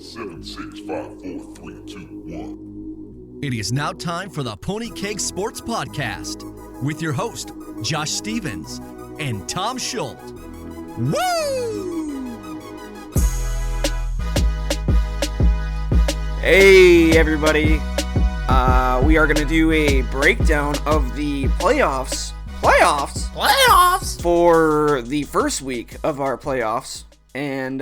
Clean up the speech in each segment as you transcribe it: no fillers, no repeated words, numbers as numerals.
Seven, 6, 5, 4, 3, 2, 1. It is now time for the Pony Keg Sports Podcast with your host, Josh Stevens and Tom Schultz. Woo! Hey, everybody. We are going to do a breakdown of the playoffs for the first week of our playoffs. And,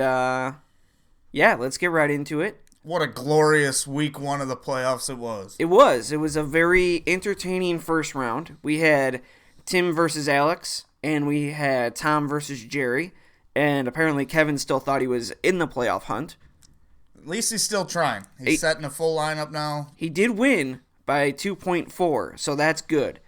yeah, let's get right into it. What a glorious week one of the playoffs it was. It was a very entertaining first round. We had Tim versus Alex, and we had Tom versus Jerry. And apparently Kevin still thought he was in the playoff hunt. At least he's still trying. He's setting a full lineup now. He did win by 2.4, so that's good.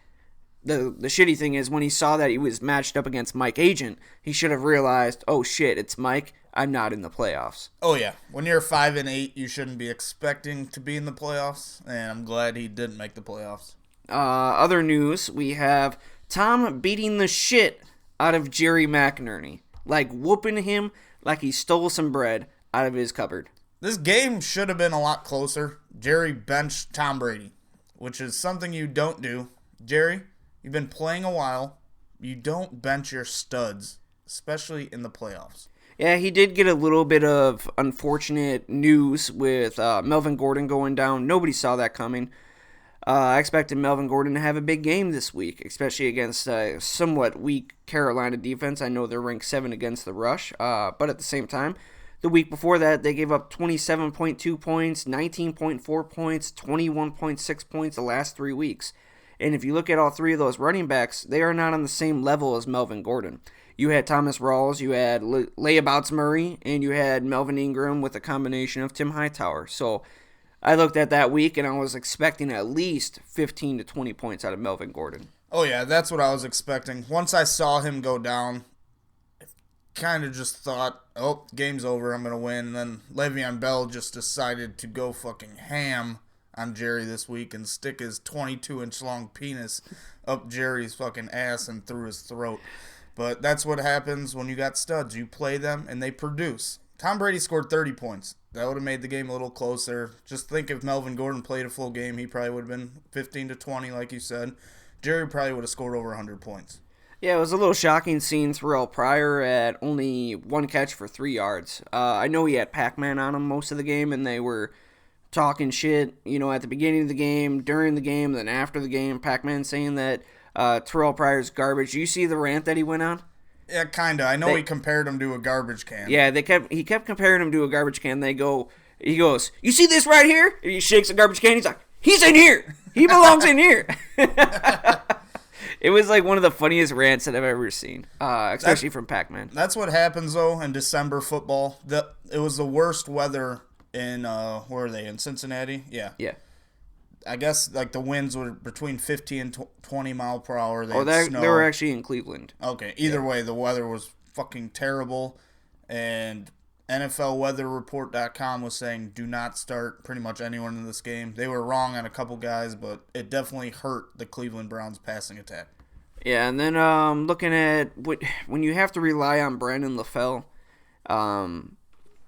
The shitty thing is when he saw that he was matched up against Mike Agent, he should have realized, oh shit, it's Mike. I'm not in the playoffs. Oh yeah, when you're 5-8, you shouldn't be expecting to be in the playoffs, and I'm glad he didn't make the playoffs. Other news, we have Tom beating the shit out of Jerry McInerney, like whooping him like he stole some bread out of his cupboard. This game should have been a lot closer. Jerry benched Tom Brady, which is something you don't do. Jerry, you've been playing a while. You don't bench your studs, especially in the playoffs. Yeah, he did get a little bit of unfortunate news with Melvin Gordon going down. Nobody saw that coming. I expected Melvin Gordon to have a big game this week, especially against a somewhat weak Carolina defense. I know they're ranked 7 against the rush, but at the same time, the week before that, they gave up 27.2 points, 19.4 points, 21.6 points the last 3 weeks. And if you look at all three of those running backs, they are not on the same level as Melvin Gordon. You had Thomas Rawls, you had Layabouts Murray, and you had Melvin Ingram with a combination of Tim Hightower. So I looked at that week, and I was expecting at least 15 to 20 points out of Melvin Gordon. Oh, yeah, that's what I was expecting. Once I saw him go down, I kind of just thought, oh, game's over, I'm going to win. And then Le'Veon Bell just decided to go fucking ham on Jerry this week and stick his 22-inch long penis up Jerry's fucking ass and through his throat. But that's what happens when you got studs. You play them, and they produce. Tom Brady scored 30 points. That would have made the game a little closer. Just think if Melvin Gordon played a full game, he probably would have been 15 to 20, like you said. Jerry probably would have scored over 100 points. Yeah, it was a little shocking seeing Terrell Pryor at only one catch for 3 yards. I know he had Pac-Man on him most of the game, and they were talking shit, at the beginning of the game, during the game, then after the game. Pac-Man saying that Terrell Pryor's garbage. You see the rant that he went on? Yeah, kind of. I know he compared him to a garbage can. Yeah, he kept comparing him to a garbage can. He goes, you see this right here? And he shakes the garbage can. He's like, he's in here. He belongs in here. It was like one of the funniest rants that I've ever seen, especially from Pac-Man. That's what happens, though, in December football. It was the worst weather in, where are they, in Cincinnati? Yeah. Yeah. I guess like the winds were between 50 and 20 mile per hour. They were actually in Cleveland. Okay, either way, the weather was fucking terrible. And NFLWeatherReport.com was saying do not start pretty much anyone in this game. They were wrong on a couple guys, but it definitely hurt the Cleveland Browns passing attack. Yeah, and then looking at when you have to rely on Brandon LaFell,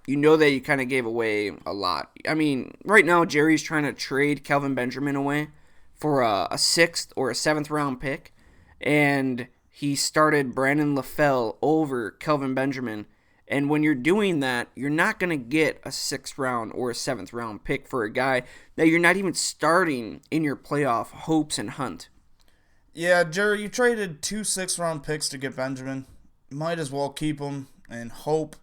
you know that you kind of gave away a lot. I mean, right now Jerry's trying to trade Kelvin Benjamin away for a 6th or a 7th round pick, and he started Brandon LaFell over Kelvin Benjamin. And when you're doing that, you're not going to get a 6th round or a 7th round pick for a guy that you're not even starting in your playoff hopes and hunt. Yeah, Jerry, you traded 2 6th round picks to get Benjamin. Might as well keep him and hope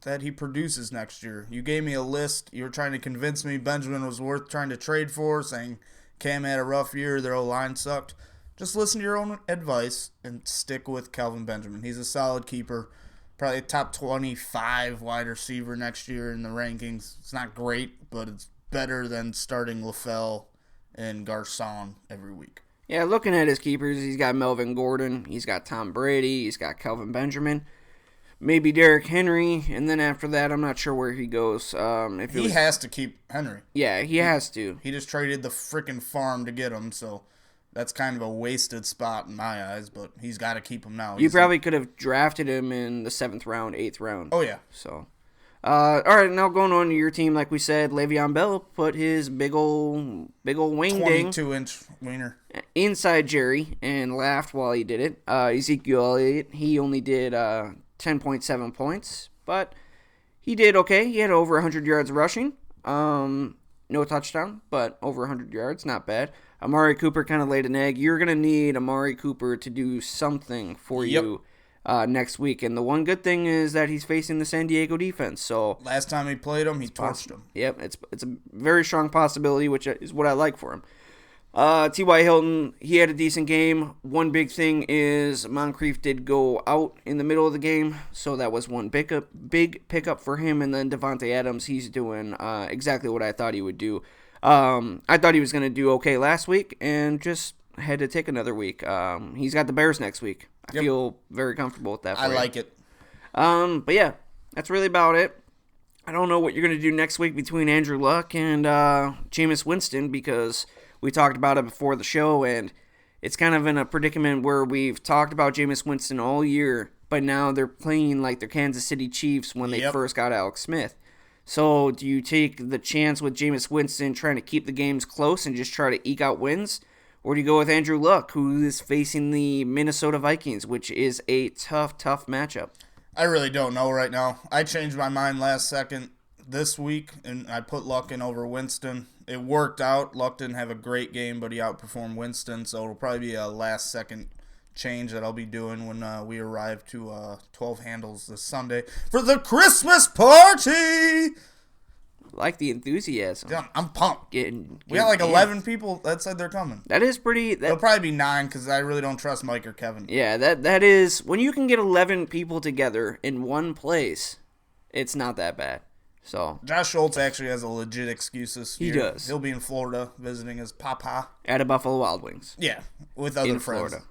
that he produces next year. You gave me a list. You were trying to convince me Benjamin was worth trying to trade for, saying Cam had a rough year, their O-line sucked. Just listen to your own advice and stick with Kelvin Benjamin. He's a solid keeper, probably a top 25 wide receiver next year in the rankings. It's not great, but it's better than starting LaFell and Garcon every week. Yeah, looking at his keepers, he's got Melvin Gordon, he's got Tom Brady, he's got Kelvin Benjamin. Maybe Derrick Henry, and then after that, I'm not sure where he goes. He has to keep Henry. Yeah, he has to. He just traded the freaking farm to get him, so that's kind of a wasted spot in my eyes, but he's got to keep him now. You probably could have drafted him in the 7th round, 8th round. Oh, yeah. So, All right, now going on to your team, like we said, Le'Veon Bell put his big ol' wing ding 22-inch wiener. inside Jerry and laughed while he did it. Ezekiel Elliott, he only did 10.7 points, but he did okay. He had over 100 yards rushing. No touchdown, but over 100 yards, not bad. Amari Cooper kind of laid an egg. You're going to need Amari Cooper to do something for you next week. And the one good thing is that he's facing the San Diego defense. So last time he played him, he torched him. Yep, it's a very strong possibility, which is what I like for him. T.Y. Hilton, he had a decent game. One big thing is Moncrief did go out in the middle of the game, so that was one big pickup for him. And then Devontae Adams, he's doing exactly what I thought he would do. I thought he was going to do okay last week and just had to take another week. He's got the Bears next week. I feel very comfortable with that. I like it. But yeah, that's really about it. I don't know what you're going to do next week between Andrew Luck and Jameis Winston, because we talked about it before the show, and it's kind of in a predicament where we've talked about Jameis Winston all year, but now they're playing like the Kansas City Chiefs when they first got Alex Smith. So do you take the chance with Jameis Winston trying to keep the games close and just try to eke out wins? Or do you go with Andrew Luck, who is facing the Minnesota Vikings, which is a tough matchup? I really don't know right now. I changed my mind last second this week, and I put Luck in over Winston. It worked out. Luck didn't have a great game, but he outperformed Winston, so it'll probably be a last-second change that I'll be doing when we arrive to 12 handles this Sunday for the Christmas party. Like the enthusiasm. Yeah, I'm pumped. We got like 11 people that said they're coming. That is pretty. It'll probably be 9 because I really don't trust Mike or Kevin. Yeah, that is, when you can get 11 people together in one place, it's not that bad. So Josh Schultz actually has a legit excuse this year. He does. He'll be in Florida visiting his papa. At a Buffalo Wild Wings. Yeah, with other in friends. Florida.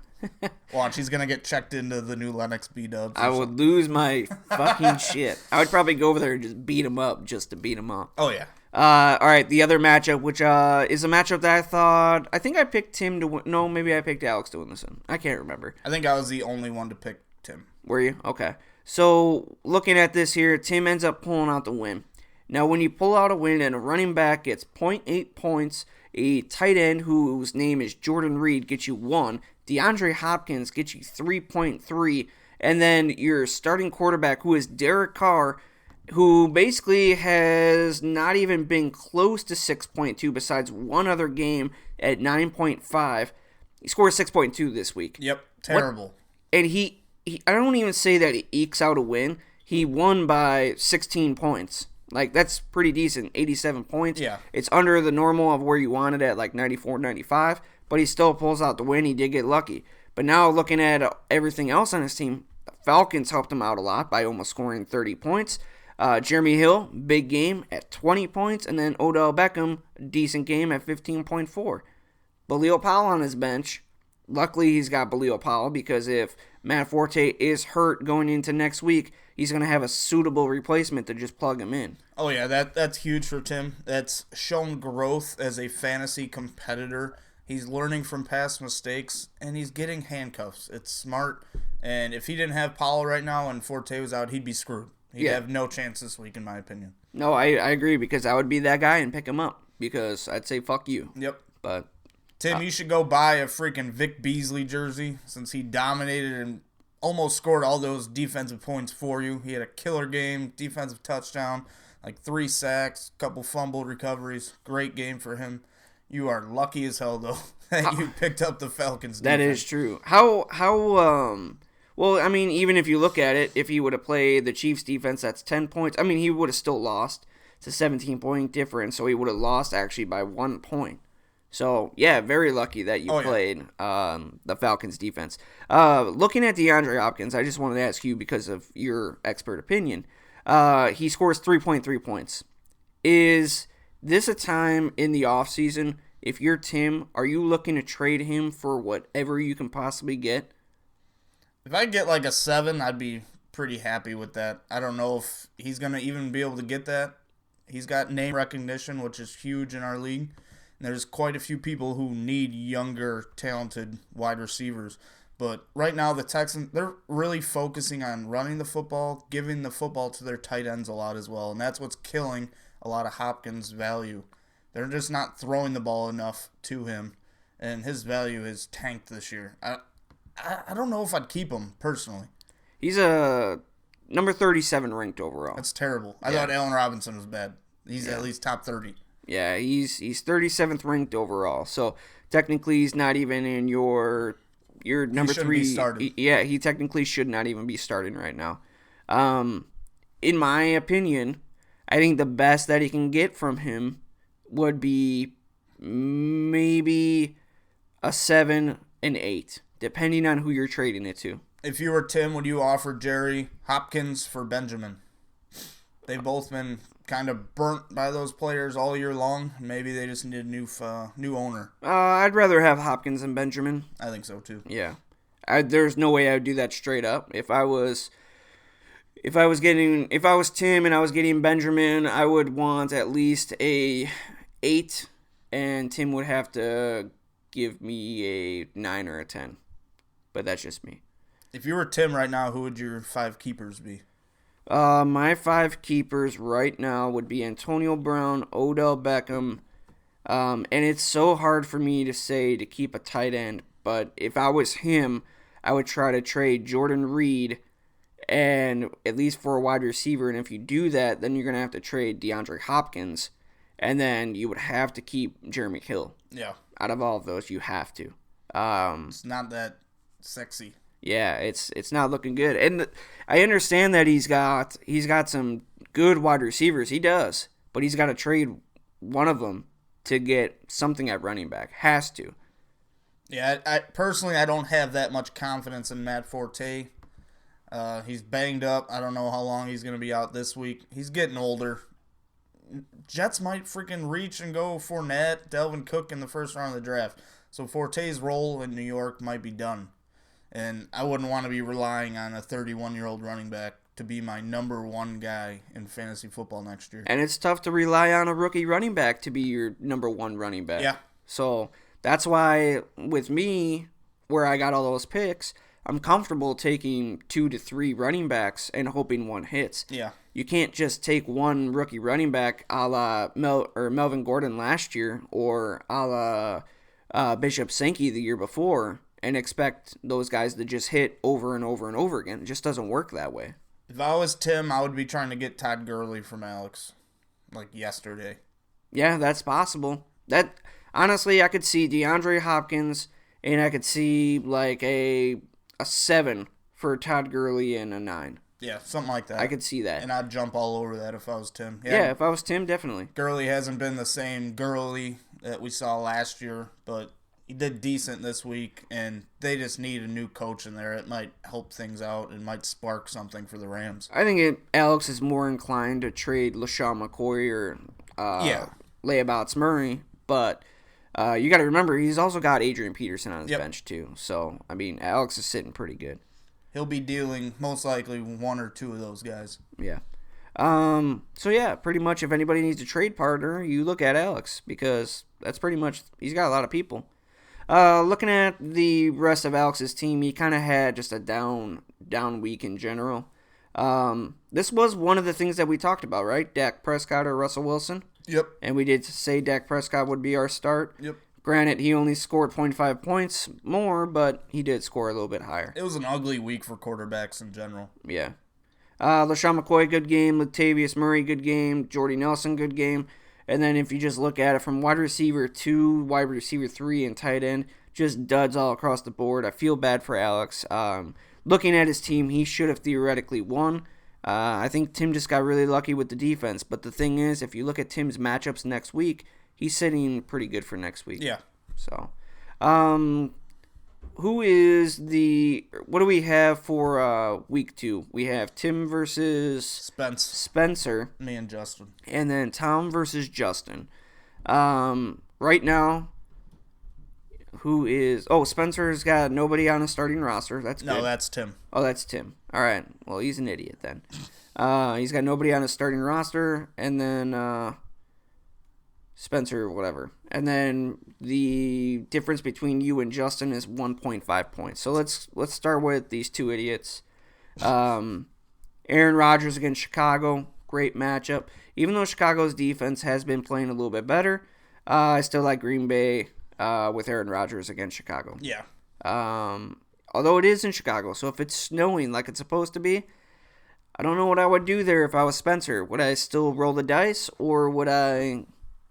Watch, he's going to get checked into the new Lennox B-dubs. I would lose my fucking shit. I would probably go over there and just beat him up just to beat him up. Oh, yeah. All right, the other matchup, which is a matchup that I think I picked Tim to win. No, maybe I picked Alex to win this one. I can't remember. I think I was the only one to pick Tim. Were you? Okay. So, looking at this here, Tim ends up pulling out the win. Now, when you pull out a win and a running back gets 0.8 points, a tight end whose name is Jordan Reed gets you 1, DeAndre Hopkins gets you 3.3, and then your starting quarterback, who is Derek Carr, who basically has not even been close to 6.2 besides one other game at 9.5. He scored 6.2 this week. Yep, terrible. And he I don't even say that he ekes out a win. He won by 16 points. Like, that's pretty decent, 87 points. Yeah. It's under the normal of where you want it at, like 94, 95, but he still pulls out the win. He did get lucky. But now looking at everything else on his team, the Falcons helped him out a lot by almost scoring 30 points. Jeremy Hill, big game at 20 points, and then Odell Beckham, decent game at 15.4. Balil Powell on his bench. Luckily, he's got Balil Powell, because if Matt Forte is hurt going into next week, he's going to have a suitable replacement to just plug him in. Oh, yeah, that's huge for Tim. That's shown growth as a fantasy competitor. He's learning from past mistakes, and he's getting handcuffs. It's smart, and if he didn't have Powell right now and Forte was out, he'd be screwed. He'd have no chance this week, in my opinion. No, I agree, because I would be that guy and pick him up, because I'd say fuck you. Yep. But Tim, you should go buy a freaking Vic Beasley jersey, since he dominated and almost scored all those defensive points for you. He had a killer game, defensive touchdown, like 3 sacks, couple fumbled recoveries. Great game for him. You are lucky as hell, though, that you picked up the Falcons defense. That is true. Well, I mean, even if you look at it, if he would have played the Chiefs defense, that's 10 points. I mean, he would have still lost. It's a 17-point difference, so he would have lost actually by 1 point. So, yeah, very lucky that you played the Falcons defense. Looking at DeAndre Hopkins, I just wanted to ask you, because of your expert opinion, he scores 3.3 points. Is this a time in the offseason, if you're Tim, are you looking to trade him for whatever you can possibly get? If I get like a 7, I'd be pretty happy with that. I don't know if he's going to even be able to get that. He's got name recognition, which is huge in our league. And there's quite a few people who need younger, talented wide receivers. But right now, the Texans, they're really focusing on running the football, giving the football to their tight ends a lot as well. And that's what's killing a lot of Hopkins' value. They're just not throwing the ball enough to him. And his value has tanked this year. I don't know if I'd keep him, personally. He's a number 37 ranked overall. That's terrible. I thought Allen Robinson was bad. He's at least top 30. Yeah, he's 37th ranked overall. So technically he's not even in your number 3. Be started. He technically should not even be starting right now. In my opinion, I think the best that he can get from him would be maybe a 7 and 8, depending on who you're trading it to. If you were Tim, would you offer Jerry Hopkins for Benjamin? They've both been kind of burnt by those players all year long. Maybe they just need a new owner. I'd rather have Hopkins than Benjamin. I think so too. Yeah, there's no way I would do that straight up. If I was Tim and I was getting Benjamin, I would want at least a 8, and Tim would have to give me a 9 or a 10. But that's just me. If you were Tim right now, who would your 5 keepers be? My 5 keepers right now would be Antonio Brown, Odell Beckham, and it's so hard for me to say to keep a tight end, but if I was him, I would try to trade Jordan Reed, and at least for a wide receiver, and if you do that, then you're going to have to trade DeAndre Hopkins, and then you would have to keep Jeremy Hill. Yeah. Out of all of those, you have to. It's not that sexy. Yeah, it's not looking good. And I understand that he's got some good wide receivers. He does. But he's got to trade one of them to get something at running back. Has to. Yeah, I personally don't have that much confidence in Matt Forte. He's banged up. I don't know how long he's going to be out this week. He's getting older. Jets might freaking reach and go Fournette, Delvin Cook in the first round of the draft. So Forte's role in New York might be done. And I wouldn't want to be relying on a 31-year-old running back to be my number 1 guy in fantasy football next year. And it's tough to rely on a rookie running back to be your number 1 running back. Yeah. So that's why with me, where I got all those picks, I'm comfortable taking 2 to 3 running backs and hoping one hits. Yeah. You can't just take one rookie running back a la Melvin Gordon last year or a la Bishop Sankey the year before and expect those guys to just hit over and over and over again. It just doesn't work that way. If I was Tim, I would be trying to get Todd Gurley from Alex, like yesterday. Yeah, that's possible. That honestly, I could see DeAndre Hopkins, and I could see like a 7 for Todd Gurley and a 9. Yeah, something like that. I could see that. And I'd jump all over that if I was Tim. Yeah, if I was Tim, definitely. Gurley hasn't been the same Gurley that we saw last year, but he did decent this week, and they just need a new coach in there. It might help things out and might spark something for the Rams. I think Alex is more inclined to trade LaShawn McCoy or Layabouts Murray, but you got to remember he's also got Adrian Peterson on his bench too. So, I mean, Alex is sitting pretty good. He'll be dealing most likely 1 or 2 of those guys. Yeah. So yeah, pretty much if anybody needs a trade partner, you look at Alex because that's pretty much he's got a lot of people. Looking at the rest of Alex's team, he kind of had just a down week in general. This was one of the things that we talked about, right? Dak Prescott or Russell Wilson. Yep. And we did say Dak Prescott would be our start. Yep. Granted, he only scored 0.5 points more, but he did score a little bit higher. It was an ugly week for quarterbacks in general. Yeah. LaShawn McCoy, good game. Latavius Murray, good game. Jordy Nelson, good game. And then if you just look at it from wide receiver 2, wide receiver 3, and tight end, just duds all across the board. I feel bad for Alex. Looking at his team, he should have theoretically won. I think Tim just got really lucky with the defense. But the thing is, if you look at Tim's matchups next week, he's sitting pretty good for next week. Yeah. So, what do we have for week 2? We have Tim versus Spencer. Me and Justin. And then Tom versus Justin. Right now, Spencer's got nobody on a starting roster. That's good. No, that's Tim. Oh, that's Tim. All right. Well, he's an idiot then. He's got nobody on his starting roster. And then Spencer, whatever. And then the difference between you and Justin is 1.5 points. So let's start with these two idiots. Aaron Rodgers against Chicago, great matchup. Even though Chicago's defense has been playing a little bit better, I still like Green Bay with Aaron Rodgers against Chicago. Yeah. Although it is in Chicago, so if it's snowing like it's supposed to be, I don't know what I would do there if I was Spencer. Would I still roll the dice, or would I,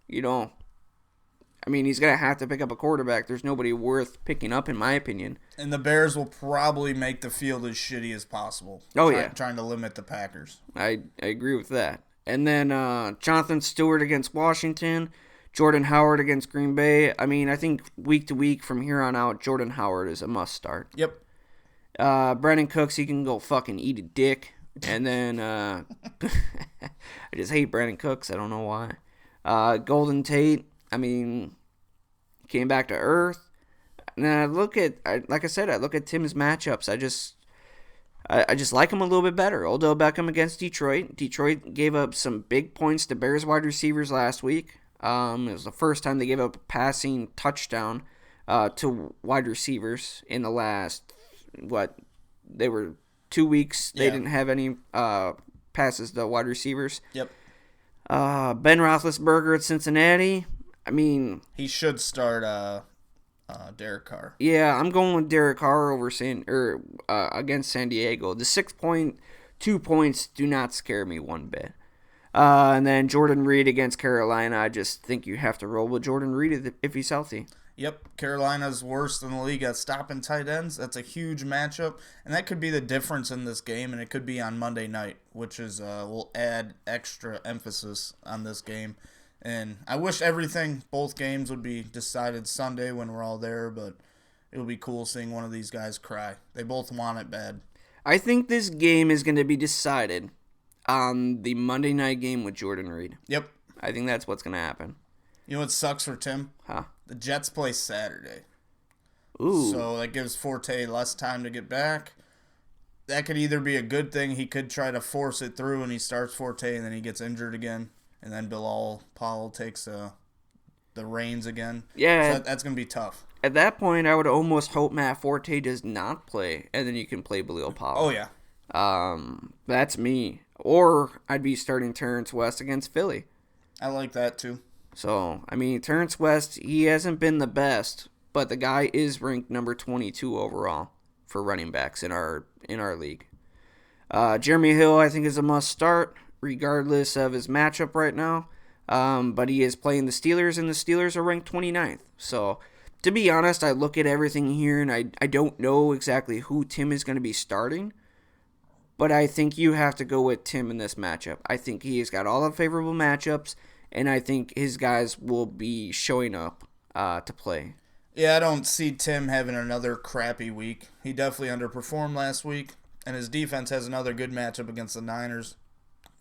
he's going to have to pick up a quarterback. There's nobody worth picking up, in my opinion. And the Bears will probably make the field as shitty as possible. Trying to limit the Packers. I agree with that. And then Jonathan Stewart against Washington, Jordan Howard against Green Bay. I think week to week from here on out, Jordan Howard is a must start. Yep. Brandon Cooks, he can go fucking eat a dick. And then I just hate Brandon Cooks. I don't know why. Golden Tate, came back to earth. And then I look at Tim's matchups. I just like him a little bit better. Odell Beckham against Detroit. Detroit gave up some big points to Bears wide receivers last week. It was the first time they gave up a passing touchdown to wide receivers in the last, they were 2 weeks. They didn't have any passes to wide receivers. Yep. Ben Roethlisberger at Cincinnati. He should start Derek Carr. Yeah, I'm going with Derek Carr over against San Diego. The 6.2 points do not scare me one bit. And then Jordan Reed against Carolina. I just think you have to roll with Jordan Reed if he's healthy. Yep, Carolina's worst in the league at stopping tight ends. That's a huge matchup, and that could be the difference in this game, and it could be on Monday night, which is will add extra emphasis on this game. And I wish both games would be decided Sunday when we're all there, but it would be cool seeing one of these guys cry. They both want it bad. I think this game is going to be decided on the Monday night game with Jordan Reed. Yep. I think that's what's going to happen. You know what sucks for Tim? Huh? The Jets play Saturday. Ooh. So that gives Forte less time to get back. That could either be a good thing. He could try to force it through and he starts Forte and then he gets injured again. And then Bilal Powell takes the reins again. Yeah. So that's going to be tough. At that point, I would almost hope Matt Forte does not play, and then you can play Bilal Powell. Oh, yeah. That's me. Or I'd be starting Terrence West against Philly. I like that, too. So, Terrence West, he hasn't been the best, but the guy is ranked number 22 overall for running backs in our league. Jeremy Hill, I think, is a must start, regardless of his matchup right now. But he is playing the Steelers, and the Steelers are ranked 29th. So, to be honest, I look at everything here, and I don't know exactly who Tim is going to be starting. But I think you have to go with Tim in this matchup. I think he has got all the favorable matchups, and I think his guys will be showing up to play. Yeah, I don't see Tim having another crappy week. He definitely underperformed last week, and his defense has another good matchup against the Niners.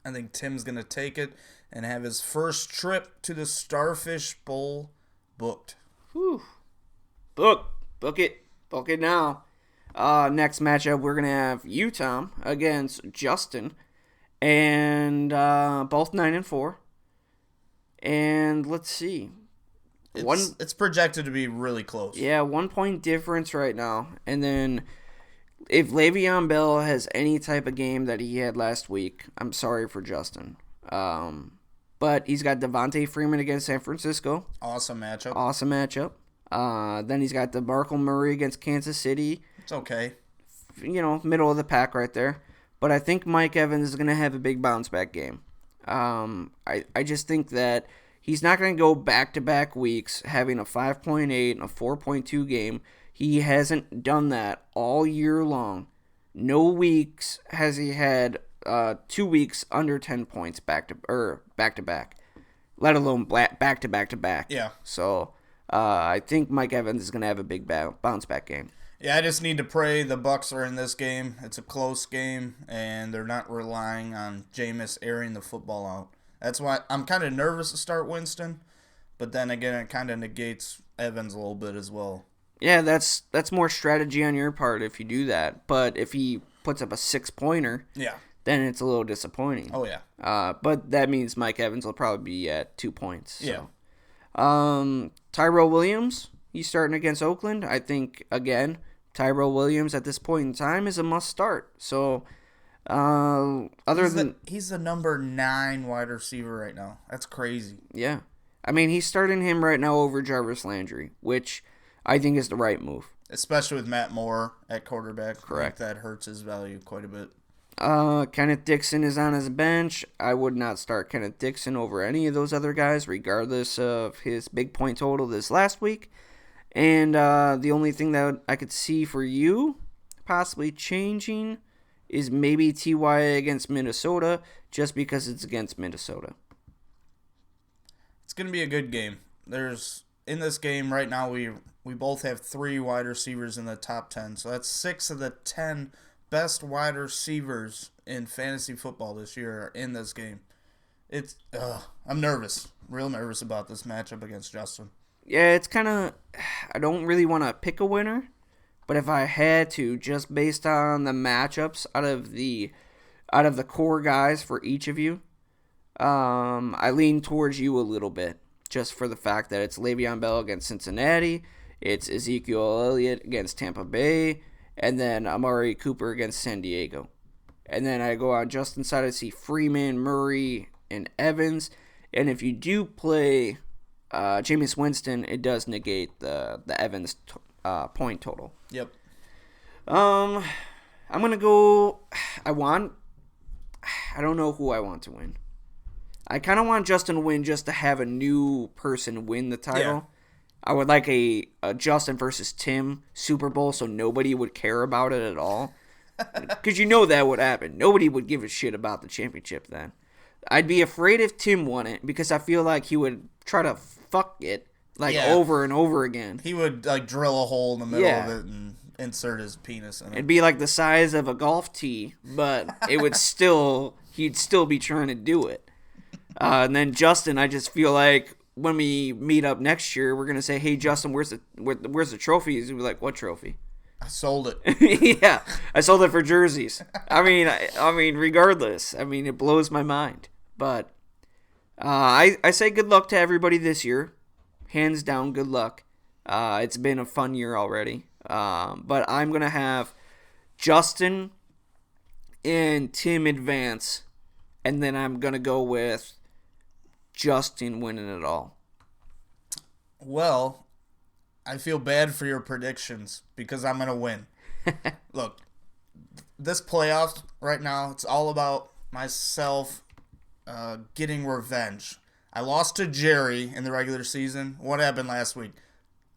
I think Tim's going to take it and have his first trip to the Starfish Bowl booked. Whew. Book it now. Next matchup, we're going to have you, Tom, against Justin, and both 9-4. And let's see. It's projected to be really close. Yeah, 1 point difference right now. And then if Le'Veon Bell has any type of game that he had last week, I'm sorry for Justin. But he's got Devontae Freeman against San Francisco. Awesome matchup. Then he's got DeMarco Murray against Kansas City. It's okay. Middle of the pack right there. But I think Mike Evans is going to have a big bounce back game. I just think that he's not going to go back-to-back weeks having a 5.8 and a 4.2 game. He hasn't done that all year long. No weeks has he had 2 weeks under 10 points back-to-back, let alone back-to-back-to-back. Yeah. So I think Mike Evans is going to have a big bounce-back game. Yeah, I just need to pray the Bucs are in this game. It's a close game, and they're not relying on Jameis airing the football out. That's why I'm kind of nervous to start Winston, but then again, it kind of negates Evans a little bit as well. Yeah, that's more strategy on your part if you do that. But if he puts up a 6-pointer, then it's a little disappointing. Oh, yeah. But that means Mike Evans will probably be at 2 points. So. Yeah. Tyrell Williams, he's starting against Oakland. I think, again, Tyrell Williams at this point in time is a must start. So, he's the number 9 wide receiver right now. That's crazy. Yeah. I mean, he's starting him right now over Jarvis Landry, which I think is the right move. Especially with Matt Moore at quarterback. Correct. I think that hurts his value quite a bit. Kenneth Dixon is on his bench. I would not start Kenneth Dixon over any of those other guys, regardless of his big point total this last week. And the only thing that I could see for you possibly changing is maybe TY against Minnesota, just because it's against Minnesota. It's going to be a good game. In this game right now, we both have 3 wide receivers in the top 10. So that's 6 of the 10 best wide receivers in fantasy football this year are in this game. I'm nervous. Real nervous about this matchup against Justin. Yeah, it's kind of, I don't really want to pick a winner, but if I had to, just based on the matchups out of the core guys for each of you, I lean towards you a little bit, just for the fact that it's Le'Veon Bell against Cincinnati, it's Ezekiel Elliott against Tampa Bay, and then Amari Cooper against San Diego. And then I go on Justin's side, I see Freeman, Murray, and Evans. And if you do play Jameis Winston, it does negate the Evans point total. Yep. I'm going to go, I don't know who I want to win. I kind of want Justin to win just to have a new person win the title. Yeah. I would like a Justin versus Tim Super Bowl so nobody would care about it at all. Because you know that would happen. Nobody would give a shit about the championship then. I'd be afraid if Tim won it because I feel like he would try to fuck it over and over again. He would drill a hole in the middle of it and insert his penis in it. It'd be like the size of a golf tee, but he'd still be trying to do it. And then Justin, I just feel like when we meet up next year, we're gonna say, "Hey, Justin, where's the trophy?" He'll be like, "What trophy?" I sold it. Yeah, I sold it for jerseys. I mean, regardless, it blows my mind. But I say good luck to everybody this year, hands down, good luck. It's been a fun year already. But I'm gonna have Justin and Tim advance, and then I'm gonna go with Justin winning it all. Well, I feel bad for your predictions because I'm going to win. Look, this playoff right now, it's all about myself getting revenge. I lost to Jerry in the regular season. What happened last week?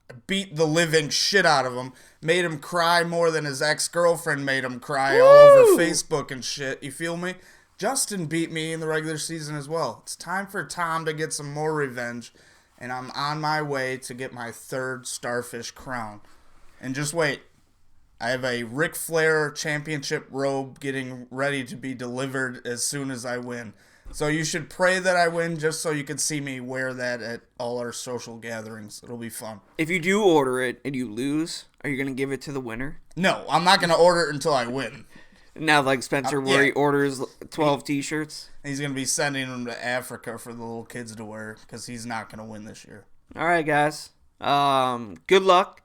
I beat the living shit out of him. Made him cry more than his ex-girlfriend made him cry all over Facebook and shit. You feel me? Justin beat me in the regular season as well. It's time for Tom to get some more revenge, and I'm on my way to get my 3rd Starfish crown. And just wait. I have a Ric Flair championship robe getting ready to be delivered as soon as I win. So you should pray that I win just so you can see me wear that at all our social gatherings. It'll be fun. If you do order it and you lose, are you going to give it to the winner? No, I'm not going to order it until I win. Now, like Spencer, where he orders 12 T-shirts. He's going to be sending them to Africa for the little kids to wear because he's not going to win this year. All right, guys. Good luck.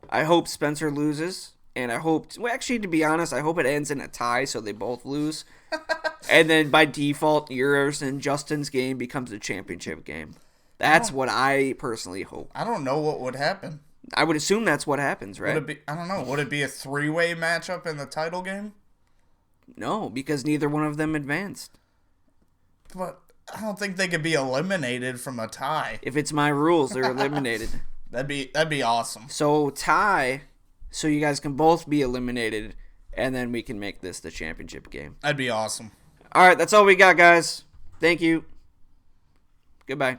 I hope Spencer loses. And I hope, to be honest, I hope it ends in a tie so they both lose. And then by default, yours and Justin's game becomes a championship game. That's what I personally hope. I don't know what would happen. I would assume that's what happens, right? I don't know. Would it be a 3-way matchup in the title game? No, because neither one of them advanced. But I don't think they could be eliminated from a tie. If it's my rules, they're eliminated. That'd be awesome. So tie, so you guys can both be eliminated, and then we can make this the championship game. That'd be awesome. All right, that's all we got, guys. Thank you. Goodbye.